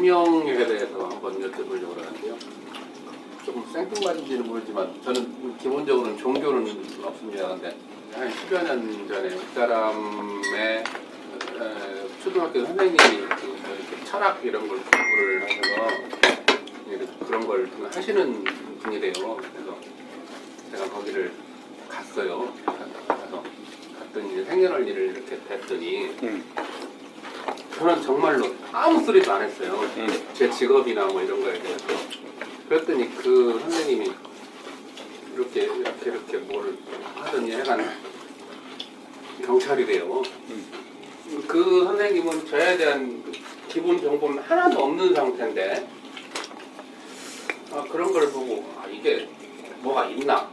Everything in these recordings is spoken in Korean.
운명에 대해서 한번 여쭤보려고 하는데요. 조금 생뚱맞은지는 모르지만 저는 기본적으로는 종교는 없습니다. 근데 한 10여 년 전에 그 사람의 초등학교 선생님이 이렇게 철학 이런 걸 공부를 하셔서 그런 걸 하시는 분이래요. 그래서 제가 거기를 갔어요. 가서 갔더니 이제 생년월일을 이렇게 뵀더니 저는 정말로 아무 소리도 안 했어요. 제 직업이나 뭐 이런 거에 대해서. 그랬더니 그 선생님이 이렇게 뭘 하더니 약간 경찰이래요. 그 선생님은 저에 대한 기본 정보는 하나도 없는 상태인데 그런 걸 보고 이게 뭐가 있나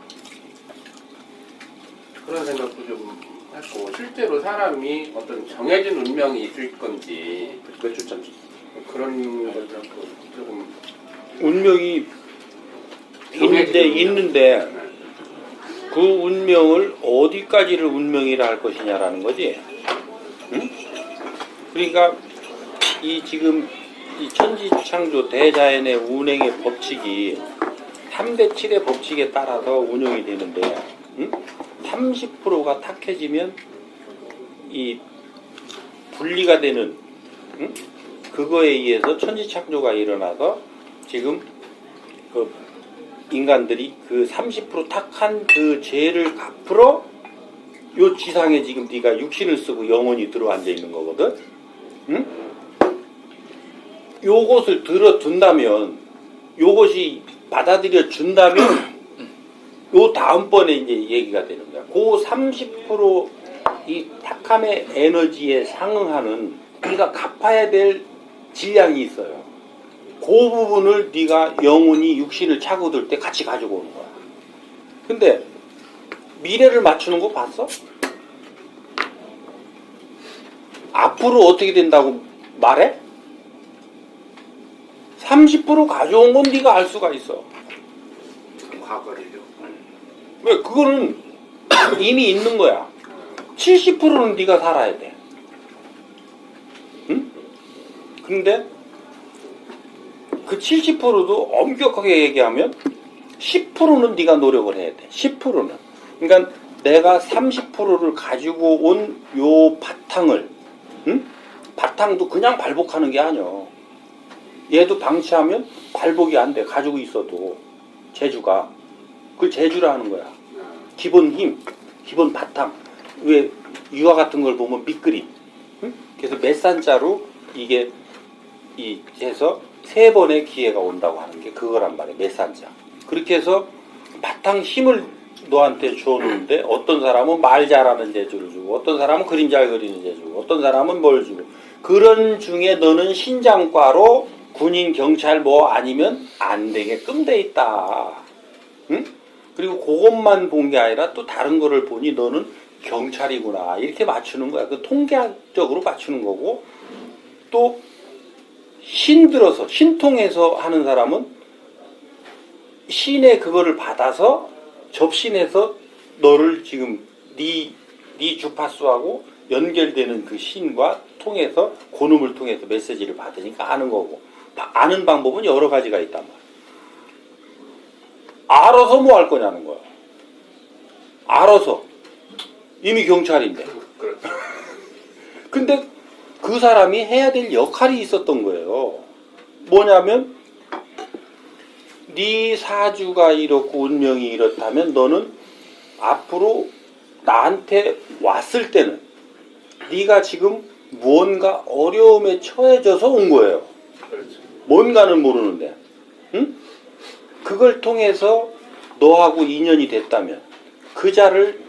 그런 생각도 좀 했고, 실제로 사람이 어떤 정해진 운명이 있을 건지 그런 걸 조금 운명이 있는데 그 운명을 어디까지를 운명이라 할 것이냐라는 거지. 응? 그러니까 이 지금 이 천지창조 대자연의 운행의 법칙이 3대 7의 법칙에 따라서 운영이 되는데 30%가 탁해지면 이 분리가 되는 그거에 의해서 천지창조가 일어나서 지금 그 인간들이 그 30% 탁한 그 죄를 갚으러 요 지상에 지금 네가 육신을 쓰고 영혼이 들어앉아 있는 거거든. 응? 요것을 들어둔다면, 요것이 받아들여 준다면 요 다음번에 이제 얘기가 되는 거야. 그 30%이 탁함의 에너지에 상응하는 네가 갚아야 될 질량이 있어요. 그 부분을 네가 영혼이 육신을 차고 들 때 같이 가지고 오는 거야. 근데 미래를 맞추는 거 봤어? 앞으로 어떻게 된다고 말해? 30% 가져온 건 네가 알 수가 있어. 과거를요. 왜? 그거는 이미 있는 거야. 70%는 네가 살아야 돼. 응? 근데 그 70%도 엄격하게 얘기하면 10%는 네가 노력을 해야 돼. 10%는. 그러니까 내가 30%를 가지고 온 요 바탕을, 바탕도 그냥 발복하는 게 아니야. 얘도 방치하면 발복이 안 돼. 가지고 있어도. 재주가. 그걸 재주라 하는 거야. 기본 힘, 기본 바탕. 왜 유화 같은 걸 보면 밑그림. 그래서 몇 산자로 이게 해서 3번의 기회가 온다고 하는 게 그거란 말이야. 몇 산자. 그렇게 해서 바탕 힘을 너한테 주었는데 어떤 사람은 말 잘하는 재주를 주고 어떤 사람은 그림 잘 그리는 재주 주고 어떤 사람은 뭘 주고 그런 중에 너는 신장과로 군인 경찰 뭐 아니면 안 되게끔 돼 있다. 응? 그리고 그것만 본 게 아니라 또 다른 거를 보니 너는 경찰이구나 이렇게 맞추는 거야. 그 통계학적으로 맞추는 거고 또 신들어서 신통해서 하는 사람은 신의 그거를 받아서 접신해서 너를 지금 네 주파수하고 연결되는 그 신과 통해서 고놈을 통해서 메시지를 받으니까 아는 거고 아는 방법은 여러 가지가 있단 말이야. 알아서 뭐 할 거냐는 거야. 알아서 이미 경찰인데. 근데 그 사람이 해야 될 역할이 있었던 거예요. 뭐냐면 네 사주가 이렇고 운명이 이렇다면 너는 앞으로 나한테 왔을 때는 네가 지금 무언가 어려움에 처해져서 온 거예요. 뭔가는 모르는데 응? 그걸 통해서 너하고 인연이 됐다면 그 자를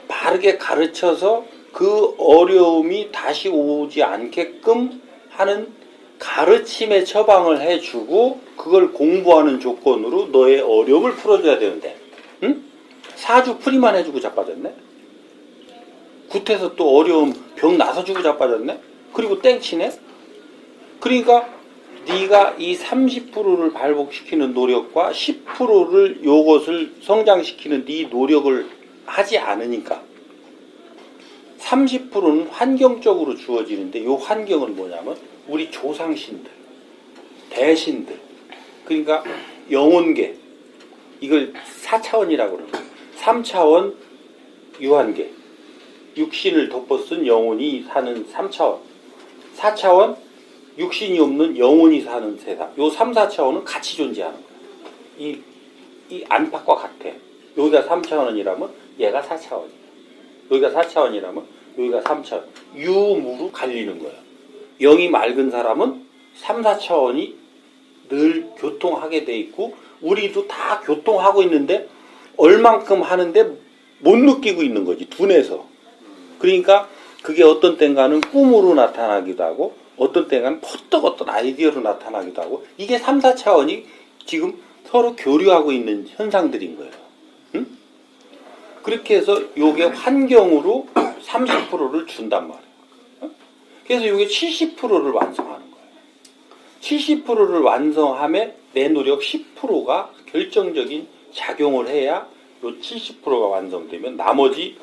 바르게 가르쳐서 그 어려움이 다시 오지 않게끔 하는 가르침의 처방을 해주고 그걸 공부하는 조건으로 너의 어려움을 풀어줘야 되는데 응? 사주 풀이만 해주고 자빠졌네. 굿해서 또 어려움 병 나서주고 자빠졌네. 그리고 땡치네. 그러니까 네가 이 30%를 발복시키는 노력과 10%를 요것을 성장시키는 네 노력을 하지 않으니까 30%는 환경적으로 주어지는데 이 환경은 뭐냐면 우리 조상신들 대신들, 그러니까 영혼계, 이걸 4차원이라고 그러죠. 3차원 유한계, 육신을 덮어쓴 영혼이 사는 3차원, 4차원 육신이 없는 영혼이 사는 세상. 요 3, 4차원은 같이 존재하는 거예요. 이 안팎과 같아. 여기가 3차원이라면 얘가 4차원이야. 여기가 4차원이라면 여기가 3차원. 유무로 갈리는 거예요. 영이 맑은 사람은 3, 4차원이 늘 교통하게 돼 있고 우리도 다 교통하고 있는데 얼만큼 하는데 못 느끼고 있는 거지. 둔해서. 그러니까 그게 어떤 땐가는 꿈으로 나타나기도 하고 어떤 땐가는 퍼뜩 어떤 아이디어로 나타나기도 하고 이게 3, 4차원이 지금 서로 교류하고 있는 현상들인 거예요. 응? 그렇게 해서 요게 환경으로 30%를 준단 말이에요. 응? 그래서 요게 70%를 완성하는 거예요. 70%를 완성함에 내 노력 10%가 결정적인 작용을 해야 요 70%가 완성되면 나머지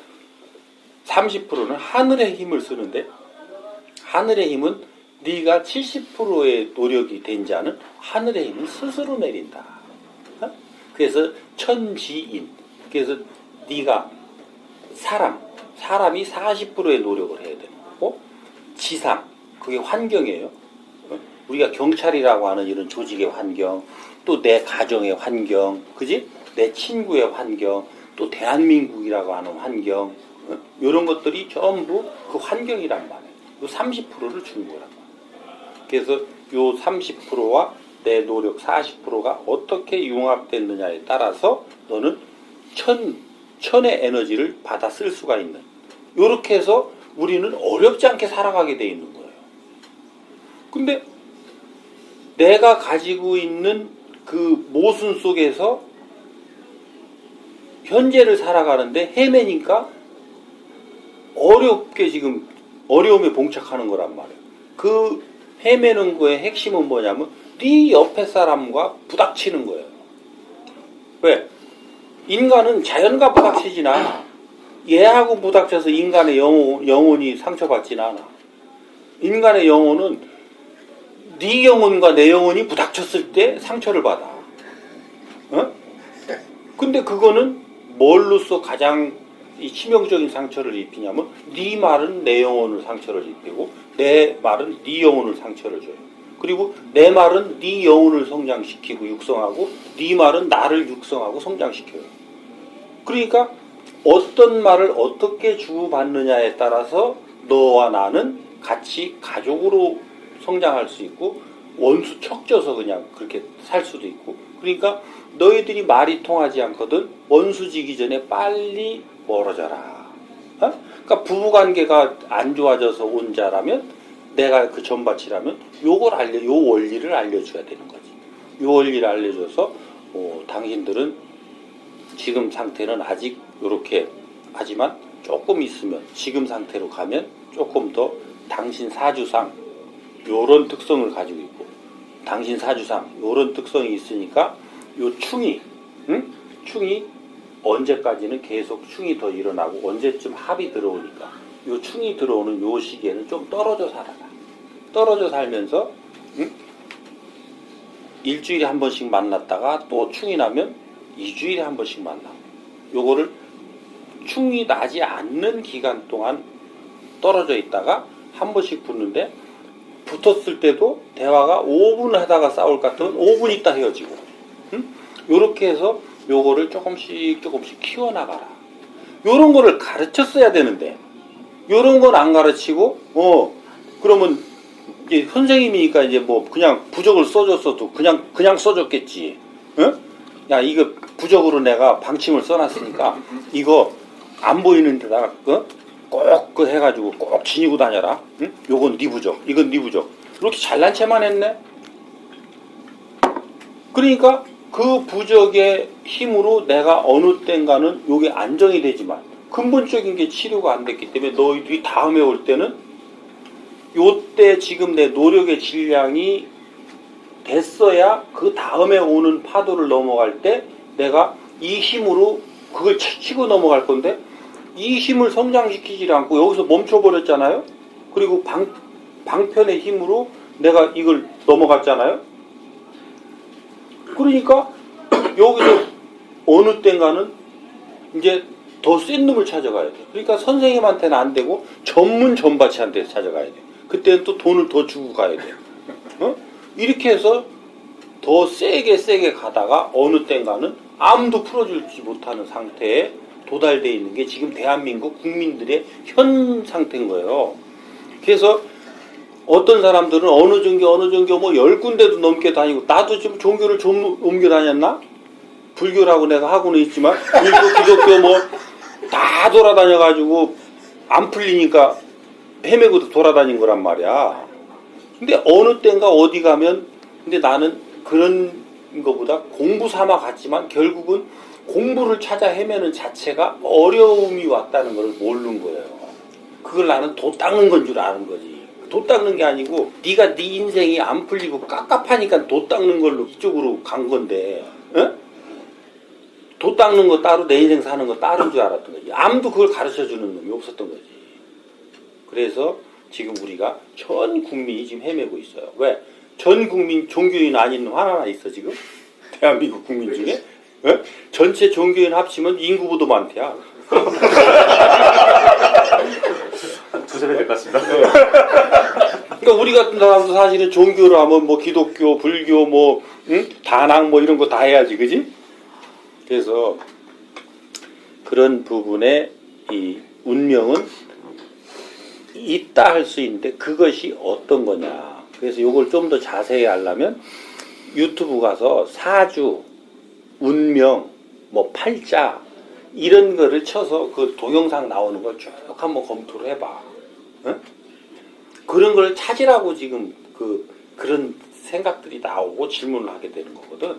30%는 하늘의 힘을 쓰는데 하늘의 힘은 네가 70%의 노력이 된 자는 하늘의 힘을 스스로 내린다. 어? 그래서 천지인. 그래서 네가 사람이 40%의 노력을 해야 되는 거고 지상, 그게 환경이에요. 어? 우리가 경찰이라고 하는 이런 조직의 환경, 또 내 가정의 환경, 그지? 내 친구의 환경, 또 대한민국이라고 하는 환경, 이런 것들이 전부 그 환경이란 말이에요. 요 30%를 주는 거란 말이에요. 그래서 요 30%와 내 노력 40%가 어떻게 융합됐느냐에 따라서 너는 천의 에너지를 받아 쓸 수가 있는. 요렇게 해서 우리는 어렵지 않게 살아가게 돼 있는 거예요. 근데 내가 가지고 있는 그 모순 속에서 현재를 살아가는데 헤매니까 어렵게 지금 어려움에 봉착하는 거란 말이에요. 그 헤매는 거의 핵심은 뭐냐면 네 옆에 사람과 부닥치는 거예요. 왜? 인간은 자연과 부닥치진 않아. 얘하고 부닥쳐서 인간의 영혼이 상처받진 않아. 인간의 영혼은 네 영혼과 내 영혼이 부닥쳤을 때 상처를 받아. 어? 근데 그거는 뭘로써 가장 이 치명적인 상처를 입히냐면 네 말은 내 영혼을 상처를 입히고 내 말은 네 영혼을 상처를 줘요. 그리고 내 말은 네 영혼을 성장시키고 육성하고 네 말은 나를 육성하고 성장시켜요. 그러니까 어떤 말을 어떻게 주고받느냐에 따라서 너와 나는 같이 가족으로 성장할 수 있고 원수 척져서 그냥 그렇게 살 수도 있고 그러니까 너희들이 말이 통하지 않거든 원수지기 전에 빨리 멀어져라. 어? 그러니까 부부관계가 안 좋아져서 온 자라면 내가 그 전밭이라면 요 원리를 알려줘야 되는 거지. 요 원리를 알려줘서 당신들은 지금 상태는 아직 요렇게 하지만 조금 있으면 지금 상태로 가면 조금 더 당신 사주상 요런 특성을 가지고 있고 당신 사주상 요런 특성이 있으니까 요 충이 충이 언제까지는 계속 충이 더 일어나고 언제쯤 합이 들어오니까 요 충이 들어오는 요 시기에는 좀 떨어져 살아라. 떨어져 살면서 일주일에 한 번씩 만났다가 또 충이 나면 2주일에 한 번씩 만나고 요거를 충이 나지 않는 기간 동안 떨어져 있다가 한 번씩 붙는데 붙었을 때도 대화가 5분 하다가 싸울 것 같으면 5분 있다 헤어지고 요렇게 해서 요거를 조금씩 키워나가라. 요런 거를 가르쳤어야 되는데 요런 건 안 가르치고 그러면 이제 선생님이니까 이제 뭐 그냥 부적을 써줬어도 그냥 써줬겠지. 응? 야 이거 부적으로 내가 방침을 써놨으니까 이거 안 보이는 데다가 꼭 그 해가지고 꼭 지니고 다녀라. 응? 요건 네 부적, 이건 네 부적. 이렇게 잘난 체만 했네. 그러니까 그 부적의 힘으로 내가 어느 땐가는 요게 안정이 되지만 근본적인 게 치료가 안 됐기 때문에 너희들이 다음에 올 때는 요때 지금 내 노력의 질량이 됐어야 그 다음에 오는 파도를 넘어갈 때 내가 이 힘으로 그걸 치고 넘어갈 건데 이 힘을 성장시키지 않고 여기서 멈춰버렸잖아요. 그리고 방편의 힘으로 내가 이걸 넘어갔잖아요. 그러니까 여기서 어느 땐가는 이제 더 센 놈을 찾아가야 돼. 그러니까 선생님한테는 안 되고 전문 전바치한테 찾아가야 돼. 그때는 또 돈을 더 주고 가야 돼. 어? 이렇게 해서 더 세게 가다가 어느 땐가는 아무도 풀어주지 못하는 상태에 도달되어 있는 게 지금 대한민국 국민들의 현 상태인 거예요. 그래서 어떤 사람들은 어느 종교 뭐 10군데도 넘게 다니고, 나도 지금 종교를 좀 옮겨 다녔나? 불교라고 내가 하고는 있지만 불교, 기독교 뭐 다 돌아다녀가지고 안 풀리니까 헤매고도 돌아다닌 거란 말이야. 근데 어느 땐가 어디 가면, 근데 나는 그런 거보다 공부 삼아 갔지만 결국은 공부를 찾아 헤매는 자체가 어려움이 왔다는 걸 모르는 거예요. 그걸 나는 도 닦는 건 줄 아는 거지. 도 닦는 게 아니고 네가 네 인생이 안 풀리고 깝깝하니까 도 닦는 걸로 이쪽으로 간 건데, 어? 도 닦는 거 따로 내 인생 사는 거 따른 줄 알았던 거지. 아무도 그걸 가르쳐주는 놈이 없었던 거지. 그래서 지금 우리가 전 국민이 지금 헤매고 있어요. 왜? 전 국민 종교인 아닌 놈 하나 있어 지금? 대한민국 국민 중에? 어? 전체 종교인 합치면 인구보다 많대야. 한 두세 배 될 것 같습니다. 그러니까 우리 같은 사람도 사실은 종교를 하면 뭐 기독교, 불교, 뭐 다낭 뭐 이런 거 다 해야지, 그지? 그래서 그런 부분에 이 운명은 있다 할 수 있는데 그것이 어떤 거냐. 그래서 이걸 좀 더 자세히 하려면 유튜브 가서 사주, 운명, 뭐 팔자 이런 거를 쳐서 그 동영상 나오는 걸 쭉 한번 검토를 해봐. 응? 그런 걸 찾으라고 지금 그런 생각들이 나오고 질문을 하게 되는 거거든.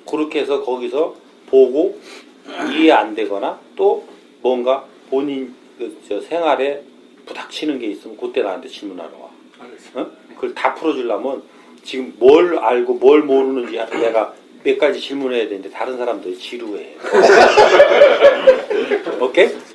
그렇게 해서 거기서 보고 이해 안 되거나 또 뭔가 본인 저 생활에 부닥치는 게 있으면 그때 나한테 질문하러 와. 어? 그걸 다 풀어주려면 지금 뭘 알고 뭘 모르는지 내가 몇 가지 질문해야 되는데 다른 사람들이 지루해. 오케이?